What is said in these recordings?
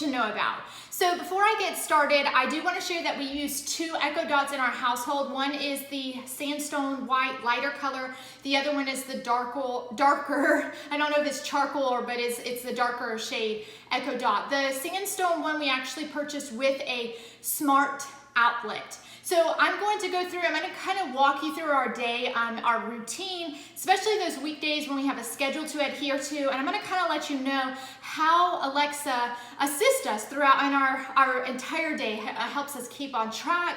to know about. So before I get started, I do want to share that we use 2 Echo Dots in our household. One is the sandstone white, lighter color. The other one is the darker, I don't know if it's charcoal but it's the darker shade Echo Dot. The sandstone one we actually purchased with a smart outlet. So I'm going to go through, I'm going to kind of walk you through our day, our routine, especially those weekdays when we have a schedule to adhere to, and I'm going to kind of let you know how Alexa assists us throughout in our entire day, helps us keep on track.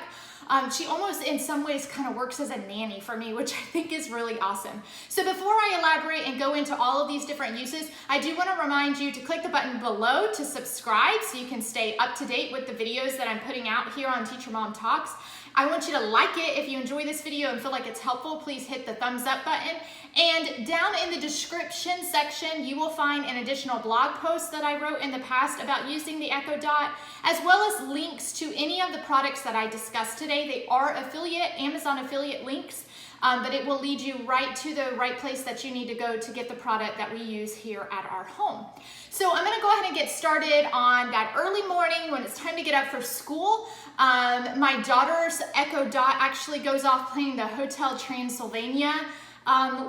She almost in some ways kind of works as a nanny for me, which I think is really awesome. So before I elaborate and go into all of these different uses, I do want to remind you to click the button below to subscribe so you can stay up to date with the videos that I'm putting out here on Teacher Mom Talks. I want you to like it. If you enjoy this video and feel like it's helpful, please hit the thumbs up button. And down in the description section, you will find an additional blog post that I wrote in the past about using the Echo Dot, as well as links to any of the products that I discussed today. They are Amazon affiliate links, but it will lead you right to the right place that you need to go to get the product that we use here at our home. So I'm gonna go ahead and get started on that early morning when it's time to get up for school. My daughter's Echo Dot actually goes off playing the Hotel Transylvania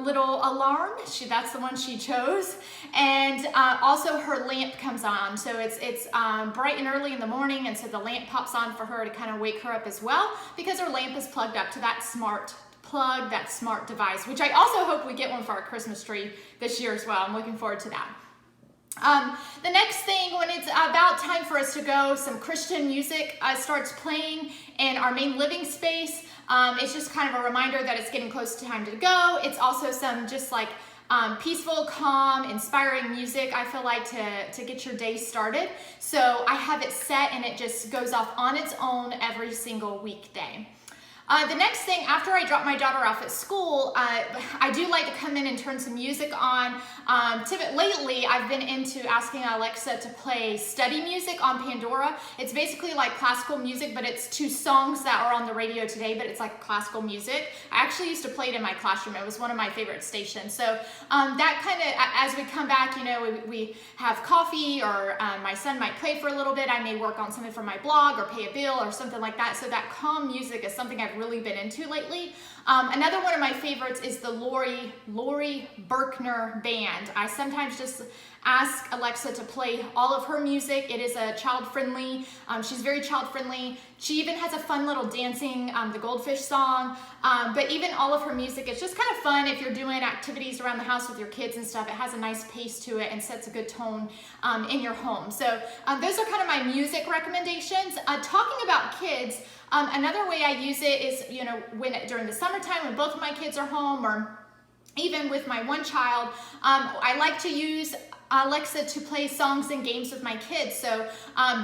little alarm. That's the one she chose. And also her lamp comes on. So it's bright and early in the morning, and so the lamp pops on for her to kind of wake her up as well, because her lamp is plugged up to that smart device, which I also hope we get one for our Christmas tree this year as well. I'm looking forward to that. The next thing, when it's about time for us to go, some Christian music starts playing in our main living space. It's just kind of a reminder that it's getting close to time to go. It's also some just like peaceful, calm, inspiring music, I feel like, to get your day started. So I have it set and it just goes off on its own every single weekday. The next thing, after I drop my daughter off at school, I do like to come in and turn some music on. Lately, I've been into asking Alexa to play study music on Pandora. It's basically like classical music, but it's 2 songs that are on the radio today, but it's like classical music. I actually used to play it in my classroom. It was one of my favorite stations. So that kind of, as we come back, you know, we have coffee, or my son might play for a little bit. I may work on something for my blog or pay a bill or something like that. So that calm music is something I've really been into lately. Another one of my favorites is the LAURIE BERKNER band. I sometimes just ask Alexa to play all of her music. It is a child-friendly, she's very child-friendly. She even has a fun little dancing, the Goldfish song, but even all of her music, it's just kind of fun if you're doing activities around the house with your kids and stuff. It has a nice pace to it and sets a good tone in your home. So those are kind of my music recommendations. Talking about kids, another way I use it is, you know, during the summertime when both of my kids are home, or even with my one child, I like to use Alexa to play songs and games with my kids. So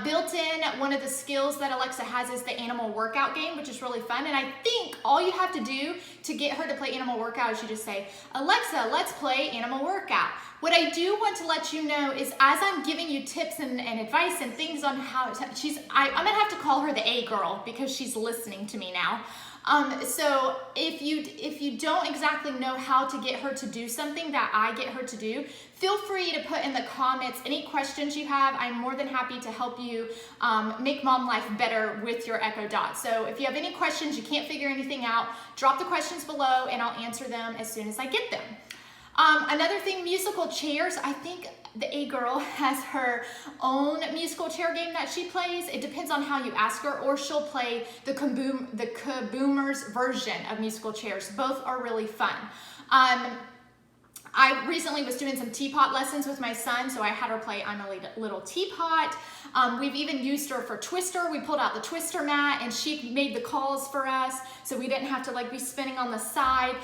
built in, one of the skills that Alexa has is the animal workout game, which is really fun. And I think all you have to do to get her to play animal workout is you just say, Alexa, let's play animal workout. What I do want to let you know is, as I'm giving you tips and advice and things on how I'm gonna have to call her the A girl because she's listening to me now. So if you don't exactly know how to get her to do something that I get her to do, feel free to put in the comments any questions you have. I'm more than happy to help you make mom life better with your Echo Dot. So if you have any questions, you can't figure anything out, drop the questions below and I'll answer them as soon as I get them. Another thing, musical chairs. I think the A girl has her own musical chair game that she plays. It depends on how you ask her, or she'll play the Kaboomers version of musical chairs. Both are really fun. I recently was doing some teapot lessons with my son, so I had her play I'm a Little Teapot. We've even used her for Twister. We pulled out the Twister mat and she made the calls for us, so we didn't have to like be spinning on the side.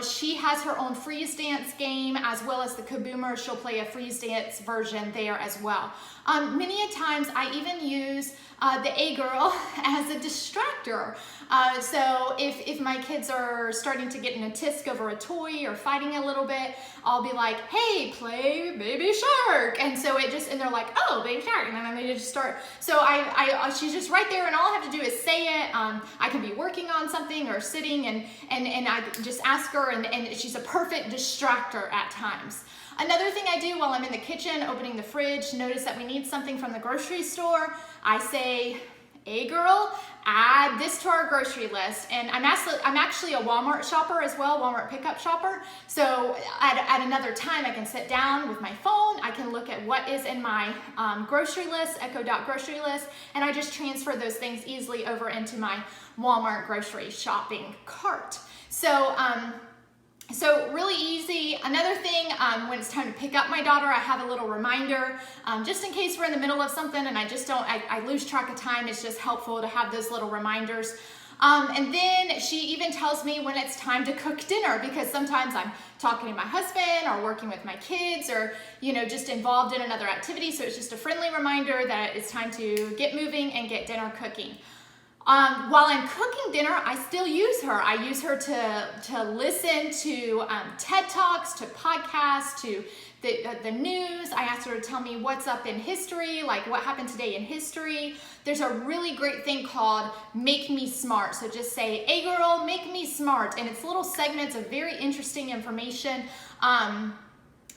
She has her own freeze dance game, as well as the Kaboomer. She'll play a freeze dance version there as well. Many a times I even use the A girl as a distractor. So if my kids are starting to get in a tisk over a toy or fighting a little bit, I'll be like, hey, play Baby Shark. And so and they're like, oh, Baby Shark. And then they just start. So she's just right there, and all I have to do is say it. I can be working on something or sitting, and I just ask her, and she's a perfect distractor at times. Another thing I do while I'm in the kitchen, opening the fridge, notice that we need something from the grocery store. I say, hey girl, add this to our grocery list. And I'm actually a Walmart shopper as well, Walmart pickup shopper. So at another time, I can sit down with my phone, I can look at what is in my grocery list, Echo Dot grocery list, and I just transfer those things easily over into my Walmart grocery shopping cart. So really easy. Another thing, when it's time to pick up my daughter, I have a little reminder, just in case we're in the middle of something and I lose track of time. It's just helpful to have those little reminders. And then she even tells me when it's time to cook dinner, because sometimes I'm talking to my husband or working with my kids or, just involved in another activity. So it's just a friendly reminder that it's time to get moving and get dinner cooking. While I'm cooking dinner, I still use her. I use her to listen to TED Talks, to podcasts, to the news. I asked her to tell me what's up in history, like what happened today in history. There's a really great thing called Make Me Smart. So just say, hey girl, make me smart. And it's little segments of very interesting information.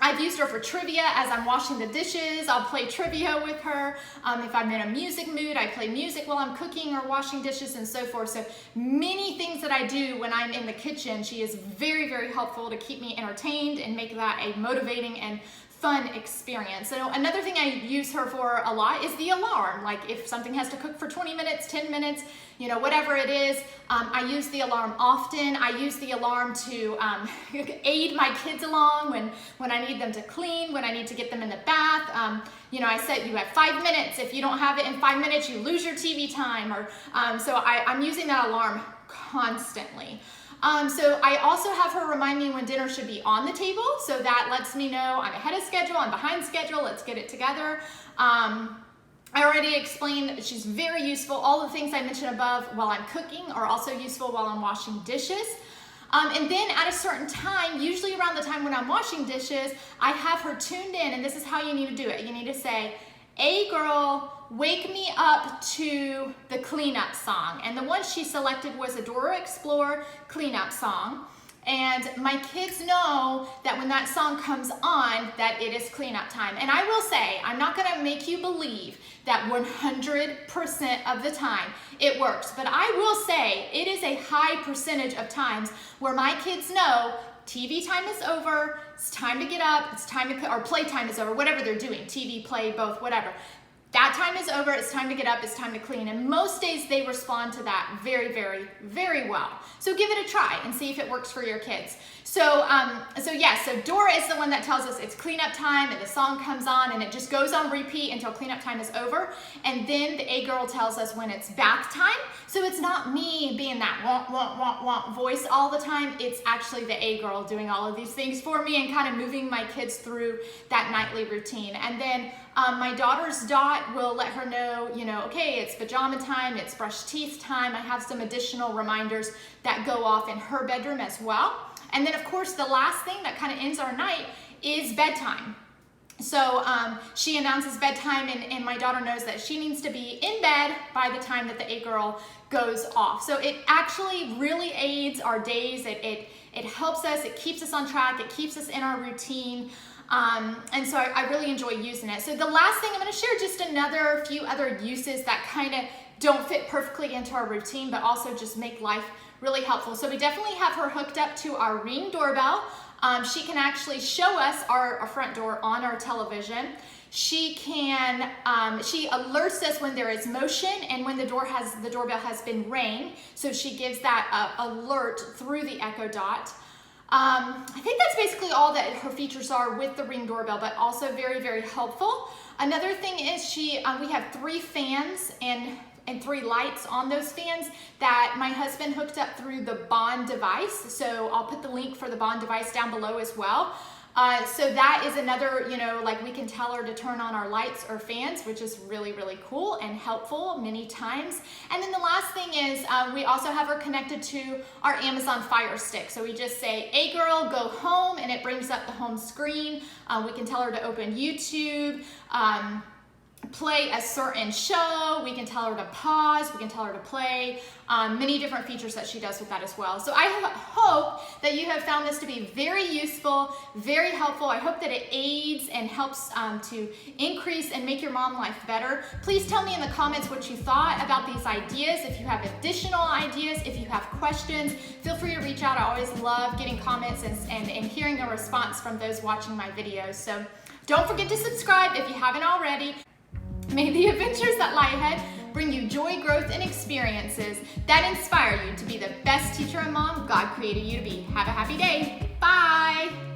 I've used her for trivia as I'm washing the dishes. I'll play trivia with her. If I'm in a music mood, I play music while I'm cooking or washing dishes and so forth. So many things that I do when I'm in the kitchen, she is very, very helpful to keep me entertained and make that a motivating and fun experience. So another thing I use her for a lot is the alarm. Like if something has to cook for 20 minutes, 10 minutes, whatever it is, I use the alarm often. I use the alarm to aid my kids along when I need them to clean, when I need to get them in the bath. I said you have 5 minutes. If you don't have it in 5 minutes, you lose your TV time. So I'm using that alarm constantly. So I also have her remind me when dinner should be on the table. So that lets me know I'm ahead of schedule, I'm behind schedule, let's get it together. I already explained that she's very useful. All the things I mentioned above while I'm cooking are also useful while I'm washing dishes. And then at a certain time, usually around the time when I'm washing dishes, I have her tuned in, and this is how you need to do it. You need to say, hey girl, wake me up to the cleanup song. And the one she selected was a Dora Explorer cleanup song. And my kids know that when that song comes on, that it is cleanup time. And I will say, I'm not gonna make you believe that 100% of the time it works. But I will say, it is a high percentage of times where my kids know TV time is over, it's time to get up, it's time to, or playtime is over, whatever they're doing, TV, play, both, whatever. That time is over, it's time to get up, it's time to clean. And most days they respond to that very, very, very well. So give it a try and see if it works for your kids. So Dora is the one that tells us it's cleanup time, and the song comes on and it just goes on repeat until cleanup time is over. And then the A girl tells us when it's bath time. So it's not me being that want, want, want, want voice all the time. It's actually the A girl doing all of these things for me and kind of moving my kids through that nightly routine. And then my daughter's Dot will let her know, okay, it's pajama time, it's brush teeth time. I have some additional reminders that go off in her bedroom as well. And then of course, the last thing that kind of ends our night is bedtime. So she announces bedtime, and my daughter knows that she needs to be in bed by the time that the A girl goes off. So it actually really aids our days. It helps us, it keeps us on track, it keeps us in our routine. And so I really enjoy using it. So the last thing I'm going to share, just another few other uses that kind of don't fit perfectly into our routine, but also just make life really helpful. So we definitely have her hooked up to our Ring doorbell. She can actually show us our front door on our television. She alerts us when there is motion and when the doorbell has been rang. So she gives that alert through the Echo Dot. I think that's basically all that her features are with the Ring doorbell, but also very, very helpful. Another thing is we have 3 fans and 3 lights on those fans that my husband hooked up through the Bond device. So I'll put the link for the Bond device down below as well. So that is another, like we can tell her to turn on our lights or fans, which is really, really cool and helpful many times. And then the last thing is we also have her connected to our Amazon Fire Stick. So we just say, hey girl, go home, and it brings up the home screen. We can tell her to open YouTube. play a certain show, we can tell her to pause, we can tell her to play, many different features that she does with that as well. So I hope that you have found this to be very useful, very helpful. I hope that it aids and helps to increase and make your mom life better. Please tell me in the comments what you thought about these ideas. If you have additional ideas, if you have questions, feel free to reach out. I always love getting comments and hearing a response from those watching my videos. So don't forget to subscribe if you haven't already. May the adventures that lie ahead bring you joy, growth, and experiences that inspire you to be the best teacher and mom God created you to be. Have a happy day. Bye.